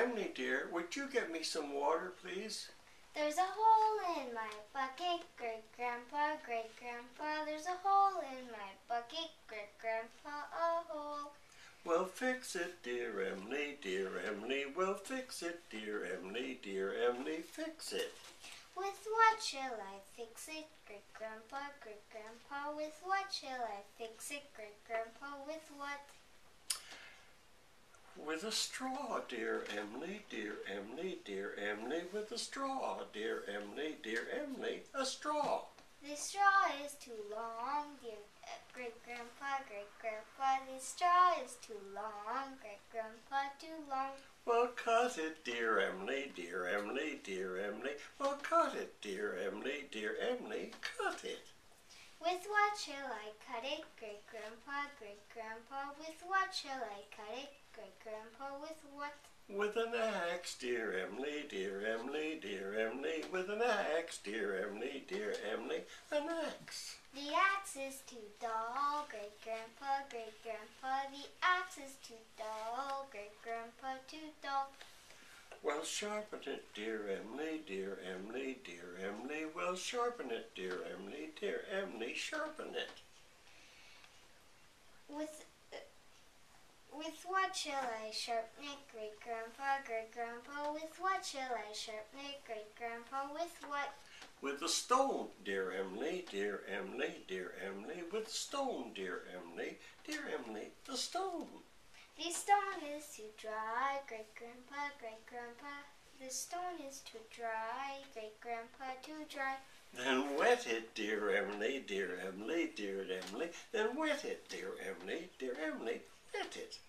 Emily dear, would you get me some water, please? There's a hole in my bucket, great-grandpa, great-grandpa. There's a hole in my bucket, great-grandpa, a hole. We'll fix it, dear Emily, dear Emily. We'll fix it, dear Emily, dear Emily. Fix it. With what shall I fix it, great-grandpa, great-grandpa? With what shall I fix it, great-grandpa? With what? With a straw, dear Emily, dear Emily, dear Emily. With a straw, dear Emily, dear Emily. A straw. The straw is too long, dear great-grandpa, great-grandpa. The straw is too long, great-grandpa, too long. Well, cut it, dear Emily, dear Emily, dear Emily. Well, cut it, dear Emily, dear Emily. Cut it. With what shall I cut it, great-grandpa, great-grandpa? With what shall I cut it, great-grandpa? With what? With an axe, dear Emily, dear Emily, dear Emily. With an axe, dear Emily, dear Emily. An axe. The axe is too dull, great-grandpa, great-grandpa. The axe is too dull, great-grandpa, too dull. Well, sharpen it, dear Emily, dear Emily, dear Emily. Well, sharpen it, dear Emily, dear Emily. Sharpen it. With what shall I sharpen it, great-grandpa, great-grandpa? With what shall I sharpen it, great-grandpa? With what? With a stone, dear Emily, dear Emily, dear Emily. With a stone, dear Emily, dear Emily. The stone. The stone is too dry, great-grandpa, great-grandpa. The stone is too dry, great-grandpa, too dry. Then wet it, dear Emily, dear Emily, dear Emily. Then wet it, dear Emily, dear Emily. Wet it.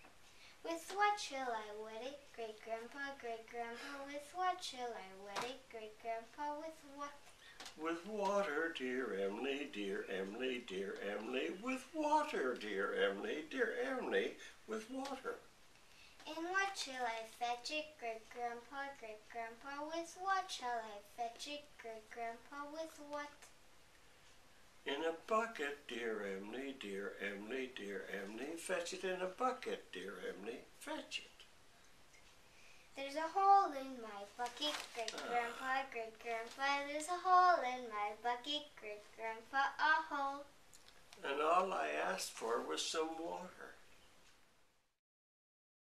With what shall I wet it, great-grandpa, great-grandpa? With what shall I wet it, great-grandpa? With what? With water, dear Emily, dear Emily, dear Emily. With water, dear Emily, dear Emily. With water. In what shall I fetch it, great-grandpa, great-grandpa? With what shall I fetch it, great-grandpa? With what? In a bucket, dear Emily, dear Emily, dear Emily. Fetch it in a bucket, dear Emily. Fetch it. There's a hole in my bucket, great-grandpa, great-grandpa. There's a hole in my bucket, great-grandpa, a hole. And all I asked for was some water.